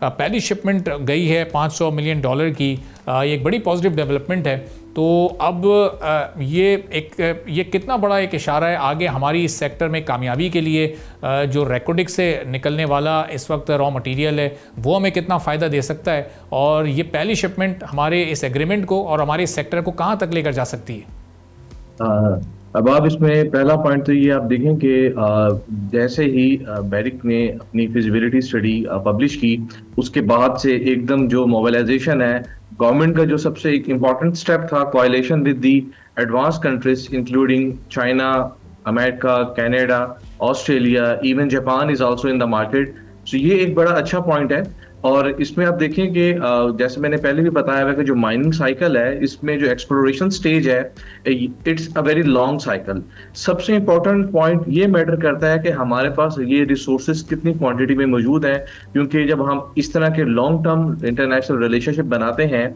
पहली शिपमेंट गई है $500 मिलियन की। ये एक बड़ी पॉजिटिव डेवलपमेंट है। तो अब ये कितना बड़ा एक इशारा है आगे हमारी इस सेक्टर में कामयाबी के लिए। जो रेकोडिक से निकलने वाला इस वक्त रॉ मटेरियल है वो हमें कितना फ़ायदा दे सकता है, और ये पहली शिपमेंट हमारे इस एग्रीमेंट को और हमारे इस सेक्टर को कहाँ तक लेकर जा सकती है। अब आप इसमें पहला पॉइंट तो ये आप देखें कि जैसे ही बैरिक ने अपनी फिजिबिलिटी स्टडी पब्लिश की, उसके बाद से एकदम जो मोबिलाइजेशन है गवर्नमेंट का, जो सबसे एक इम्पॉर्टेंट स्टेप था coalition with the advance countries including China, America, Canada, Australia, even Japan is also in the market. So ये एक बड़ा अच्छा पॉइंट है। और इसमें आप देखें कि जैसे मैंने पहले भी बताया हुआ कि जो माइनिंग साइकिल है, इसमें जो एक्सप्लोरेशन स्टेज है, it's a very long cycle. सबसे इंपॉर्टेंट पॉइंट ये मैटर करता है कि हमारे पास ये रिसोर्सेज कितनी क्वांटिटी में मौजूद हैं, क्योंकि जब हम इस तरह के लॉन्ग टर्म इंटरनेशनल रिलेशनशिप बनाते हैं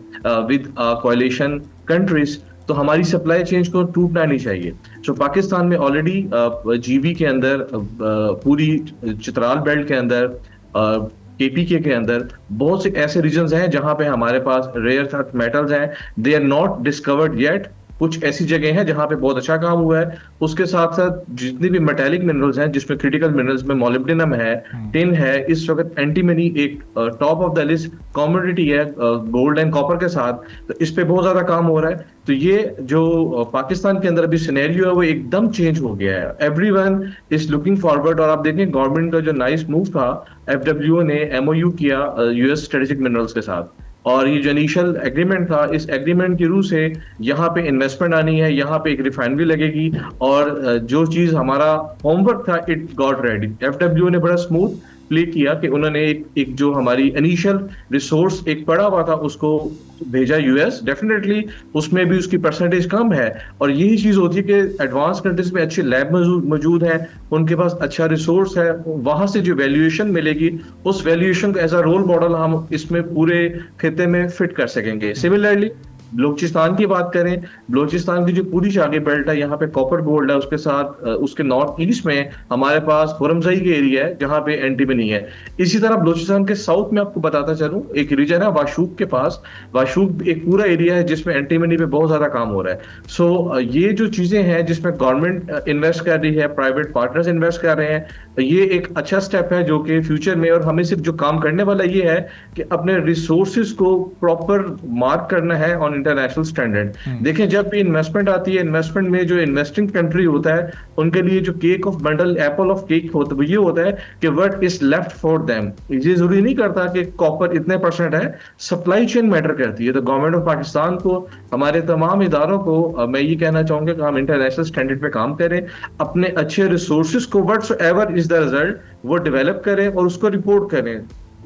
विद कोएलिशन कंट्रीज, तो हमारी सप्लाई चेन को टूटना नहीं चाहिए। सो पाकिस्तान में ऑलरेडी जीबी के अंदर, पूरी चित्राल बेल्ट के अंदर, केपीके के अंदर बहुत से ऐसे रीजन्स हैं जहां पे हमारे पास रेयर अर्थ मेटल्स हैं। They are not discovered yet. कुछ ऐसी जगह हैं जहां पे बहुत अच्छा काम हुआ है। उसके साथ साथ जितनी भी मेटेलिक मिनरल्स हैं, जिसमें क्रिटिकल मिनरल्स में मोलिब्डेनम है, टिन है, इस वक्त एंटीमनी एक top of the list commodity है गोल्ड एंड कॉपर के साथ। तो इस पे बहुत ज्यादा काम हो रहा है। तो ये जो पाकिस्तान के अंदर अभी सिनेरियो है वो एकदम चेंज हो गया है। Everyone is looking forward. और आप देखें गवर्नमेंट का जो नाइस मूव था, एफडब्ल्यूओ ने एमओयू किया यूएस स्ट्रेटेजिक मिनरल्स के साथ, और ये जो इनिशियल एग्रीमेंट था, इस एग्रीमेंट की रूह से यहाँ पे इन्वेस्टमेंट आनी है, यहाँ पे एक रिफाइनरी लगेगी, और जो चीज हमारा होमवर्क था इट गॉट रेडी। एफडब्ल्यूओ ने बड़ा स्मूथ प्ले किया कि उन्होंने एक जो हमारी इनिशियल रिसोर्स एक पड़ा हुआ था उसको भेजा यूएस। डेफिनेटली उसमें भी उसकी परसेंटेज कम है, और यही चीज होती है कि एडवांस कंट्रीज में अच्छे लैब मौजूद हैं, उनके पास अच्छा रिसोर्स है, वहां से जो वैल्यूएशन मिलेगी उस वैल्यूएशन को एज अ रोल मॉडल हम इसमें पूरे खिते में फिट कर सकेंगे। सिमिलरली बलूचिस्तान की बात करें, बलूचिस्तान की जो पूरी शागी बेल्ट है, यहाँ पे कॉपर गोल्ड है, उसके साथ उसके नॉर्थ ईस्ट में हमारे पास खुरमजई के एरिया है जहाँ पे एंटीमनी है। इसी तरह बलूचिस्तान के साउथ में आपको बताता चलूं, एक रीजन है वाशूक के पास। वाशूक एक पूरा एरिया है जिसमें एंटीमनी पे बहुत ज्यादा काम हो रहा है। सो ये जो चीजें हैं जिसमें गवर्नमेंट इन्वेस्ट कर रही है, प्राइवेट पार्टनर्स इन्वेस्ट कर रहे हैं, ये एक अच्छा स्टेप है जो कि फ्यूचर में, और हमें सिर्फ जो काम करने वाला ये है कि अपने रिसोर्सेज को प्रॉपर मार्क करना है ऑन इंटरनेशनल स्टैंडर्ड। देखें, जब भी इन्वेस्टमेंट आती है, इन्वेस्टमेंट में जो इन्वेस्टिंग कंट्री होता है उनके लिए जो cake of bundle, Apple of cake होता है, वो ये होता है कि what is left for them. ये जरूरी नहीं करता कि कॉपर इतने % है, सप्लाई चेन मैटर करती है। तो गवर्नमेंट ऑफ पाकिस्तान को, हमारे तमाम इदारों को मैं ये कहना चाहूंगा कि हम इंटरनेशनल स्टैंडर्ड पे काम करें, अपने अच्छे रिसोर्सेज को व्हाटसोएवर इज द रिजल्ट वो डेवलप करें और उसको रिपोर्ट करें।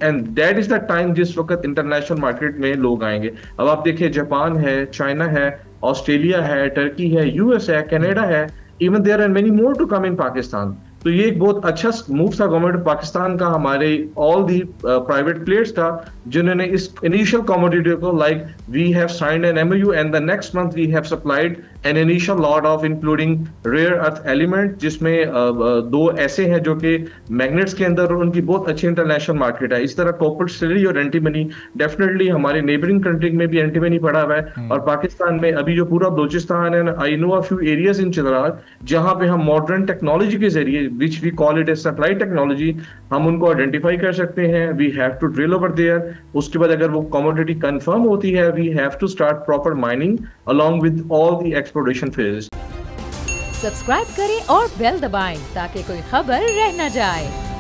And that is the time जिस वक्त इंटरनेशनल मार्केट में लोग आएंगे। अब आप देखिए, जापान है, चाइना है, ऑस्ट्रेलिया है, टर्की है, यूएस है, कनाडा है, even there are many more to come in Pakistan. तो ये एक बहुत अच्छा मूव था गवर्नमेंट ऑफ पाकिस्तान का, हमारे ऑल दी प्राइवेट प्लेयर्स का, जिन्होंने इस इनिशियल कमोडिटी को, like we have signed an MOU and the next month we have supplied an initial lot of including rare earth element, जिसमें 2 ऐसे हैं जो कि मैग्नेट्स के अंदर उनकी बहुत अच्छी इंटरनेशनल मार्केट है। इस तरह कॉपर, सिल्वर और एंटीमनी, डेफिनेटली हमारे नेबरिंग कंट्री में भी एंटीमनी पड़ा हुआ है, और पाकिस्तान में अभी जो पूरा बलूचिस्तान है, I know a few areas in Chitral जहां पे हम मॉडर्न टेक्नोलॉजी के जरिए, which we call it as supply technology, हम उनको आइडेंटिफाई कर सकते हैं। we have to drill over there। उसके बाद अगर वो commodity confirm होती है, we have to start proper mining along with all the exploration phases। Subscribe करें और बेल दबाएं ताकि कोई खबर रह न जाए।